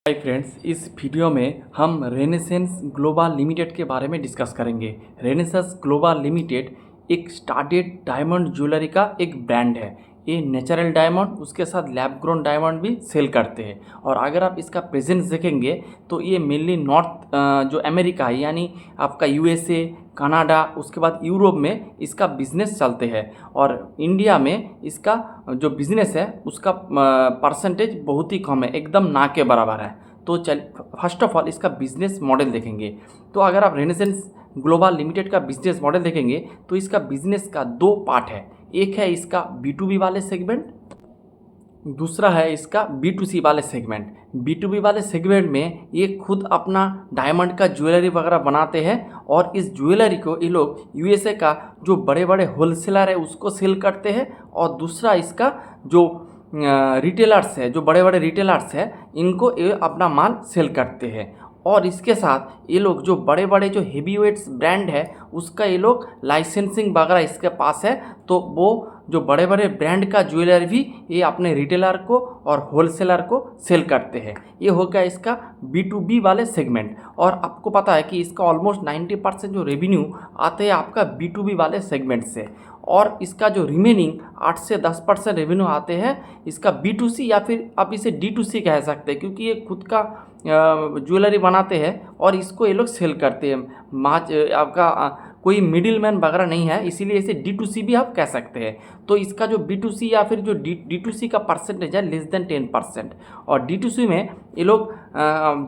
Hi friends, इस video में हम रेनेसेंस ग्लोबल लिमिटेड के बारे में डिस्कस करेंगे। रेनेसेंस ग्लोबल लिमिटेड एक स्टार्टेड डायमंड ज्वेलरी का एक ब्रांड है। ये नेचुरल डायमंड उसके साथ लैब ग्रोन डायमंड भी सेल करते हैं। और अगर आप इसका प्रेजेंस देखेंगे तो ये मेनली नॉर्थ जो अमेरिका है यानी आपका यूएसए, कनाडा, उसके बाद यूरोप में इसका बिजनेस चलते हैं। और इंडिया में इसका जो बिजनेस है उसका परसेंटेज बहुत ही कम है, एकदम ना के बराबर है। तो फर्स्ट ऑफ ऑल इसका बिजनेस मॉडल देखेंगे। तो अगर आप रेनेसेंस ग्लोबल लिमिटेड का बिजनेस मॉडल देखेंगे तो इसका बिजनेस का दो पार्ट है। एक है इसका B2B वाले सेगमेंट, दूसरा है इसका B2C वाले सेगमेंट। B2B वाले सेगमेंट में ये खुद अपना डायमंड का ज्वेलरी वगैरह बनाते हैं और इस ज्वेलरी को ये लोग यूएसए का जो बड़े बड़े होलसेलर है उसको सेल करते हैं। और दूसरा इसका जो रिटेलर्स है, जो बड़े बड़े रिटेलर्स है, इनको ये अपना माल सेल करते हैं। और इसके साथ ये लोग जो बड़े बड़े जो हेवी वेट्स ब्रांड है उसका ये लोग लाइसेंसिंग वगैरह इसके पास है। तो वो जो बड़े बड़े ब्रांड का ज्वेलर भी ये अपने रिटेलर को और होलसेलर को सेल करते हैं। ये हो गया इसका B2B वाले सेगमेंट। और आपको पता है कि इसका ऑलमोस्ट 90% जो रेवेन्यू आते हैं आपका B2B वाले सेगमेंट से। और इसका जो रिमेनिंग 8 से 10% रेवेन्यू आते हैं इसका B2C या फिर आप इसे D2C कह सकते हैं, क्योंकि ये खुद का ज्वेलरी बनाते हैं और इसको ये लोग सेल करते हैं। आपका कोई मिडिल मैन वगैरह नहीं है, इसीलिए इसे D2C भी आप कह सकते हैं। तो इसका जो B2C या फिर जो D2C का परसेंटेज है लेस देन 10%। और D2C में ये लोग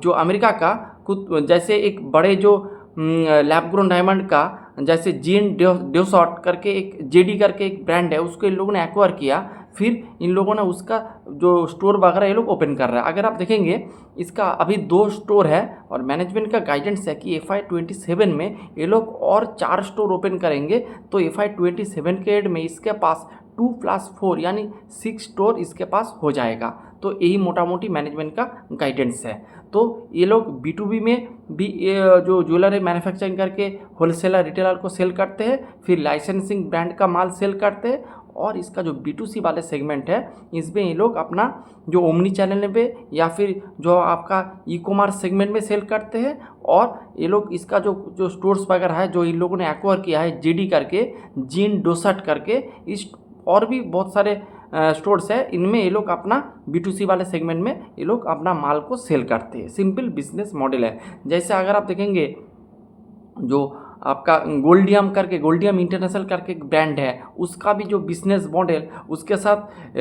जो अमेरिका का खुद जैसे एक बड़े जो लैब ग्रोन डायमंड का जैसे जीन ड्योसॉट करके एक JD करके एक ब्रांड है, उसको इन लोगों ने एक्वायर किया। फिर इन लोगों ने उसका जो स्टोर वगैरह ये लोग ओपन कर रहा है। अगर आप देखेंगे इसका अभी 2 स्टोर है और मैनेजमेंट का गाइडेंस है कि FY27 में ये लोग और 4 स्टोर ओपन करेंगे। तो FY27 के एंड में इसके पास 2+4 यानी 6 स्टोर इसके पास हो जाएगा। तो यही मोटा मोटी मैनेजमेंट का गाइडेंस है। तो ये लोग B2B में भी जो ज्वेलरी मैन्युफैक्चरिंग करके होलसेलर रिटेलर को सेल करते हैं, फिर लाइसेंसिंग ब्रांड का माल सेल करते हैं। और इसका जो B2C वाले सेगमेंट है इसमें ये लोग अपना जो ओमनी चैनल पे या फिर जो आपका ई-कॉमर्स सेगमेंट में सेल करते हैं। और ये लोग इसका जो स्टोर्स वगैरह है जो इन लोगों ने एक्वायर किया है JD करके, जीन ड्योसॉट करके, इस और भी बहुत सारे स्टोर्स है, इनमें ये लोग अपना B2C वाले सेगमेंट में ये लोग अपना माल को सेल करते हैं। सिंपल बिजनेस मॉडल है। जैसे अगर आप देखेंगे जो आपका गोल्डियम इंटरनेशनल करके एक ब्रांड है, उसका भी जो बिजनेस मॉडल उसके साथ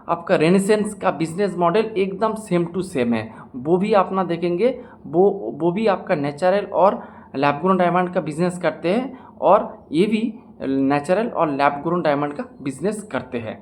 आपका रेनेसेंस का बिजनेस मॉडल एकदम सेम टू सेम है। वो भी अपना देखेंगे वो भी आपका नेचुरल और लैब ग्रोन डायमंड का बिजनेस करते हैं और ये भी नेचुरल और लैब ग्रोन डायमंड का बिजनेस करते हैं।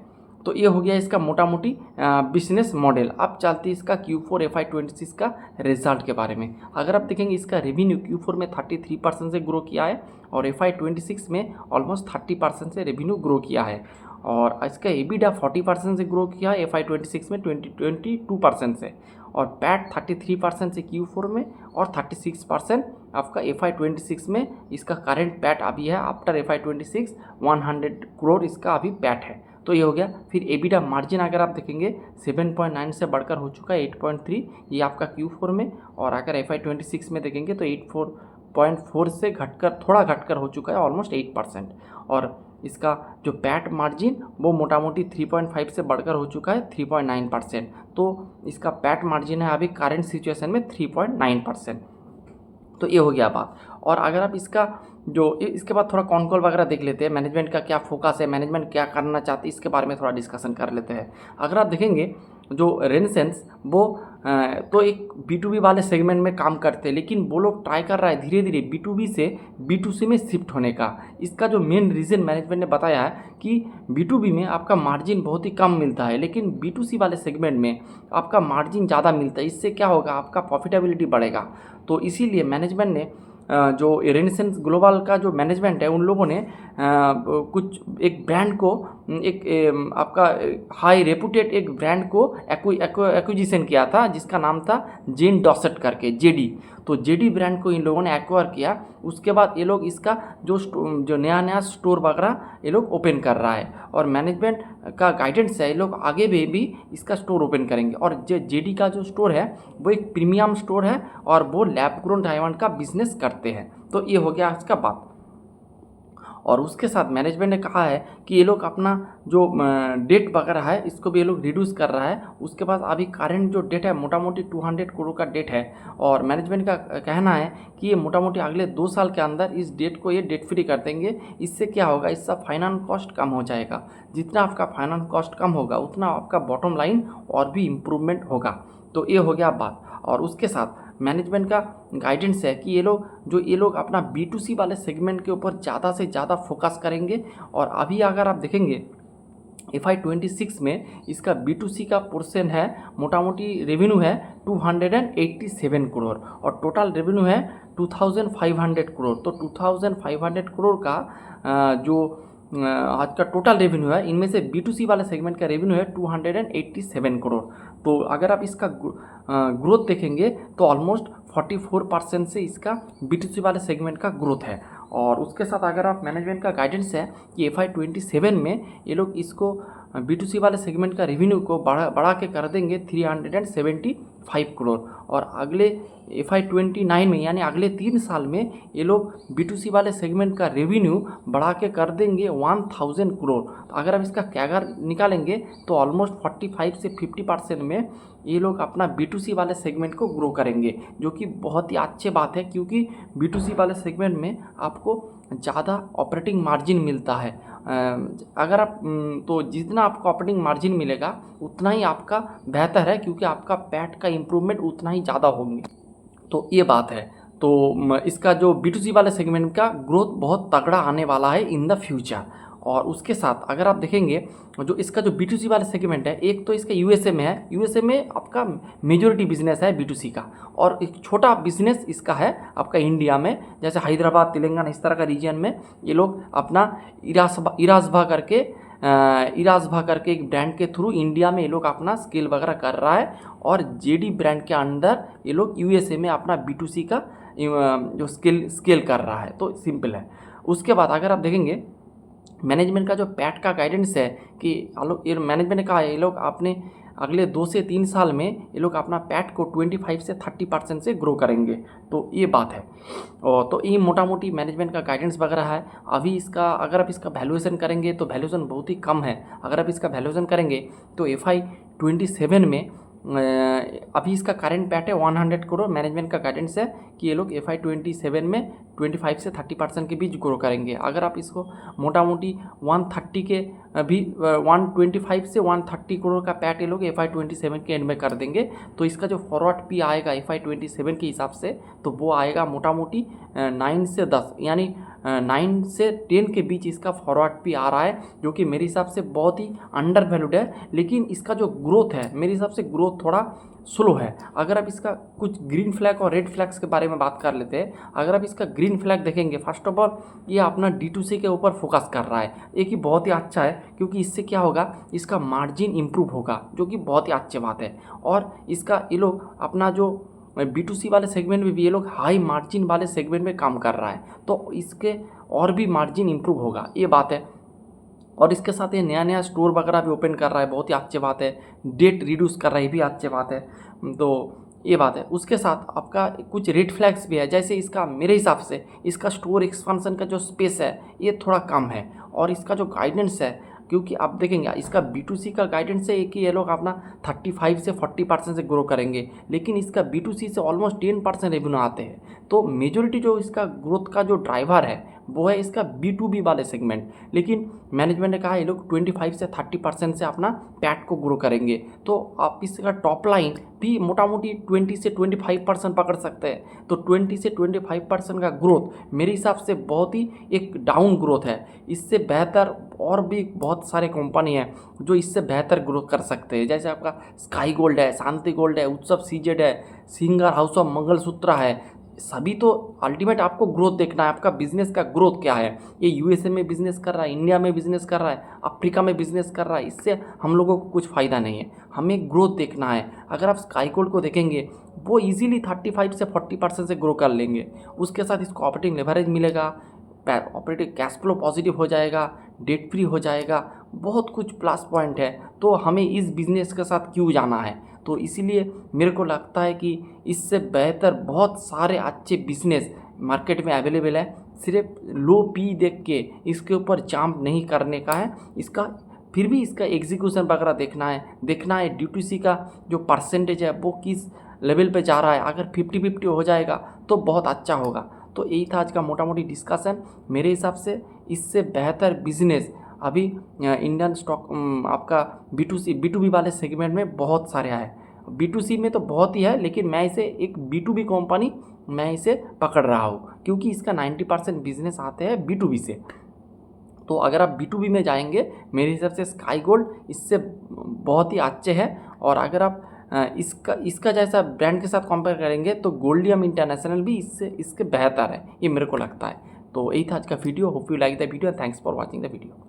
तो ये हो गया इसका मोटा मोटी बिजनेस मॉडल। अब चलती है इसका Q4 FY26 का रिजल्ट के बारे में। अगर आप देखेंगे इसका रेवेन्यू Q4 में 33% से ग्रो किया है और FY26 में ऑलमोस्ट 30% से रेवेन्यू ग्रो किया है। और इसका EBITDA 40% से ग्रो किया है FY26 में 22% से। और पैट 33% से Q4 में और 36% आपका FY26 में। इसका करंट पैट अभी है आफ्टर FY26 100 करोड़ इसका अभी पैट है। तो ये हो गया। फिर EBITDA मार्जिन अगर आप देखेंगे 7.9 से बढ़कर हो चुका है 8.3, ये आपका Q4 में। और अगर FY26 में देखेंगे तो 8.4 से थोड़ा घटकर हो चुका है ऑलमोस्ट 8%। और इसका जो पैट मार्जिन वो मोटा मोटी 3.5 से बढ़कर हो चुका है 3.9%। तो इसका पैट मार्जिन है अभी करंट सिचुएशन में 3.9%। तो ये हो गया बात। और अगर आप इसके बाद थोड़ा कॉन कॉल वगैरह देख लेते हैं, मैनेजमेंट का क्या फोकस है, मैनेजमेंट क्या करना चाहती है, इसके बारे में थोड़ा डिस्कशन कर लेते हैं। अगर आप देखेंगे जो रेनेसेंस वो तो एक B2B वाले सेगमेंट में काम करते हैं, लेकिन वो लोग ट्राई कर रहा है धीरे धीरे B2B से B2C में शिफ्ट होने का। इसका जो मेन रीज़न मैनेजमेंट ने बताया है कि B2B में आपका मार्जिन बहुत ही कम मिलता है, लेकिन B2C वाले सेगमेंट में आपका मार्जिन ज़्यादा मिलता है। इससे क्या होगा, आपका प्रॉफिटेबिलिटी बढ़ेगा। तो इसीलिए मैनेजमेंट ने जो रेनेसेंस ग्लोबल का जो मैनेजमेंट है उन लोगों ने कुछ एक ब्रांड को एक आपका हाई रेपुटेड एक ब्रांड को एक्विजिशन किया था, जिसका नाम था जेन डॉसेट करके, जेडी। तो जेडी ब्रांड को इन लोगों ने एक्वायर किया। उसके बाद ये लोग इसका जो नया नया स्टोर वगैरह ये लोग ओपन कर रहा है, और मैनेजमेंट का गाइडेंस है ये लोग आगे भी इसका स्टोर ओपन करेंगे। और जो जेडी का जो स्टोर है वो एक प्रीमियम स्टोर है, और वो लैब ग्रोन डायमंड का बिजनेस करते हैं। तो ये हो गया इसका बात। और उसके साथ मैनेजमेंट ने कहा है कि ये लोग अपना जो डेट वगैरह है इसको भी ये लोग रिड्यूस कर रहा है। उसके बाद अभी करंट जो डेट है मोटा मोटी 200 करोड़ का डेट है, और मैनेजमेंट का कहना है कि ये मोटा मोटी अगले 2 साल के अंदर इस डेट को ये डेट फ्री कर देंगे। इससे क्या होगा, इससे फाइनेंस कॉस्ट कम हो जाएगा। जितना आपका फाइनेंस कॉस्ट कम होगा उतना आपका बॉटम लाइन और भी इम्प्रूवमेंट होगा। तो ये हो गया बात। और उसके साथ मैनेजमेंट का गाइडेंस है कि ये लोग अपना B2C वाले सेगमेंट के ऊपर ज़्यादा से ज़्यादा फोकस करेंगे। और अभी अगर आप देखेंगे FY26 में इसका B2C का पोर्शन है, मोटा मोटी रेवेन्यू है 287 करोड़, और टोटल रेवेन्यू है 2500 करोड़। तो 2500 करोड़ का जो आज का टोटल रेवेन्यू है, इनमें से B2C वाले सेगमेंट का रेवेन्यू है 287 करोड़। तो अगर आप इसका ग्रोथ देखेंगे तो ऑलमोस्ट 44% से इसका B2C वाले सेगमेंट का ग्रोथ है। और उसके साथ अगर आप मैनेजमेंट का गाइडेंस है कि FY27 में ये लोग इसको B2C वाले सेगमेंट का रेवेन्यू को बढ़ा के कर देंगे 375 करोड़, और अगले FY29 में यानी अगले 3 साल में ये लोग B2C वाले सेगमेंट का रेवेन्यू बढ़ा के कर देंगे 1000 करोड़। तो अगर आप इसका कैगर निकालेंगे तो ऑलमोस्ट 45 से 50% में ये लोग अपना B2C वाले सेगमेंट को ग्रो करेंगे, जो कि बहुत ही अच्छी बात है, क्योंकि B2C वाले सेगमेंट में आपको ज़्यादा ऑपरेटिंग मार्जिन मिलता है। अगर आप तो जितना आपको ऑपरेटिंग मार्जिन मिलेगा उतना ही आपका बेहतर है, क्योंकि आपका पैट का इम्प्रूवमेंट उतना ही ज़्यादा होंगे। तो ये बात है। तो इसका जो B2C वाले सेगमेंट का ग्रोथ बहुत तगड़ा आने वाला है इन द फ्यूचर। और उसके साथ अगर आप देखेंगे जो इसका जो B2C वाला सेगमेंट है, एक तो इसका USA में है, USA में आपका मेजॉरिटी बिजनेस है B2C का, और एक छोटा बिजनेस इसका है आपका इंडिया में, जैसे हैदराबाद, तेलंगाना, इस तरह का रीजन में ये लोग अपना इरासभा करके एक ब्रांड के थ्रू इंडिया में ये लोग अपना स्केल वगैरह कर रहा है। और जेडी ब्रांड के अंदर ये लोग USA में अपना B2C का जो स्केल कर रहा है। तो सिंपल है। उसके बाद अगर आप देखेंगे मैनेजमेंट का जो पैट का गाइडेंस है कि मैनेजमेंट ने कहा है ये लोग अपने अगले 2 से 3 साल में ये लोग अपना पैट को 25 से 30% से ग्रो करेंगे। तो ये बात है। और तो ये मोटा मोटी मैनेजमेंट का गाइडेंस वगैरह है। अभी इसका अगर आप इसका वैल्यूएशन करेंगे तो वैल्यूएशन बहुत ही कम है। अगर आप इसका वैल्यूएशन करेंगे तो FY27 में अभी इसका करंट पैट है 100 करोड़। मैनेजमेंट का गाइडेंस है कि ये लोग FY27 में 25 से 30% के बीच ग्रो करेंगे। अगर आप इसको मोटा मोटी 130 के अभी 125 से 130 करोड़ का पैट ये लोग FY27 के एंड में कर देंगे, तो इसका जो फॉरवर्ड पी आएगा FY27 के हिसाब से तो वो आएगा मोटा मोटी 9 से 10 यानी 9 से 10 के बीच इसका फॉरवर्ड पी आ रहा है, जो कि मेरे हिसाब से बहुत ही अंडर वैल्यूड है। लेकिन इसका जो ग्रोथ है मेरे हिसाब से ग्रोथ थोड़ा स्लो है। अगर आप इसका कुछ ग्रीन फ्लैग और रेड फ्लैग्स के बारे में बात कर लेते हैं। अगर आप इसका ग्रीन फ्लैग देखेंगे, फर्स्ट ऑफ ऑल ये अपना D2C के ऊपर फोकस कर रहा है, एक ही बहुत ही अच्छा है, क्योंकि इससे क्या होगा, इसका मार्जिन इम्प्रूव होगा, जो कि बहुत ही अच्छी बात है। और इसका ये लोग अपना जो B2C वाले सेगमेंट में भी ये लोग हाई मार्जिन वाले सेगमेंट में काम कर रहा है, तो इसके और भी मार्जिन इम्प्रूव होगा, ये बात है। और इसके साथ ये नया नया स्टोर वगैरह भी ओपन कर रहा है, बहुत ही अच्छी बात है। डेट रिड्यूस कर रहा है, ये भी अच्छी बात है। तो ये बात है। उसके साथ आपका कुछ रेड फ्लैग्स भी है, जैसे इसका मेरे हिसाब से इसका स्टोर एक्सपांसन का जो स्पेस है ये थोड़ा कम है, और इसका जो गाइडेंस है, क्योंकि आप देखेंगे इसका B2C का गाइडेंस है कि ये लोग अपना 35 से 40% से ग्रो करेंगे, लेकिन इसका B2C से ऑलमोस्ट 10% रेवेन्यू आते हैं। तो मेजोरिटी जो इसका ग्रोथ का जो ड्राइवर है वो है इसका B2B वाले सेगमेंट। लेकिन मैनेजमेंट ने कहा ये लोग 25 से 30% से अपना पैट को ग्रो करेंगे, तो आप इसका टॉप लाइन भी मोटा मोटी 20 से 25% पकड़ सकते हैं। तो 20 से 25% का ग्रोथ मेरे हिसाब से बहुत ही एक डाउन ग्रोथ है। इससे बेहतर और भी बहुत सारे कंपनी हैं जो इससे बेहतर ग्रोथ कर सकते हैं, जैसे आपका स्काई गोल्ड है, शांति गोल्ड है, उत्सव CZ है, सिंगर हाउस ऑफ मंगलसूत्र है, सभी तो अल्टीमेट आपको ग्रोथ देखना है, आपका बिजनेस का ग्रोथ क्या है। ये यूएसए में बिजनेस कर रहा है, इंडिया में बिजनेस कर रहा है, अफ्रीका में बिजनेस कर रहा है, इससे हम लोगों को कुछ फ़ायदा नहीं है। हमें ग्रोथ देखना है। अगर आप स्काई गोल्ड को देखेंगे वो इजीली 35 से 40% से ग्रो कर लेंगे। उसके साथ इसको ऑपरेटिंग लेवरेज मिलेगा, ऑपरेटिंग कैश फ्लो पॉजिटिव हो जाएगा, डेट फ्री हो जाएगा, बहुत कुछ प्लस पॉइंट है। तो हमें इस बिज़नेस के साथ क्यों जाना है। तो इसीलिए मेरे को लगता है कि इससे बेहतर बहुत सारे अच्छे बिजनेस मार्केट में अवेलेबल है। सिर्फ लो पी देख के इसके ऊपर जंप नहीं करने का है, इसका फिर भी इसका एग्जीक्यूशन वगैरह देखना है D2C का जो परसेंटेज है वो किस लेवल पे जा रहा है। अगर 50-50 हो जाएगा तो बहुत अच्छा होगा। तो यही था आज का मोटा मोटी डिस्कशन। मेरे हिसाब से इससे बेहतर बिजनेस अभी इंडियन स्टॉक आपका B2B वाले सेगमेंट में बहुत सारे हैं। B2C में तो बहुत ही है, लेकिन मैं इसे एक B2B कंपनी मैं इसे पकड़ रहा हूँ, क्योंकि इसका 90% बिजनेस आते हैं B2B से। तो अगर आप B2B में जाएंगे मेरे हिसाब से स्काई गोल्ड इससे बहुत ही अच्छे हैं। और अगर आप इसका जैसा ब्रांड के साथ कंपेयर करेंगे तो गोल्डियम इंटरनेशनल भी इसके बेहतर है, ये मेरे को लगता है। तो यही था आज का video. Hope you like the video. Thanks for watching the video.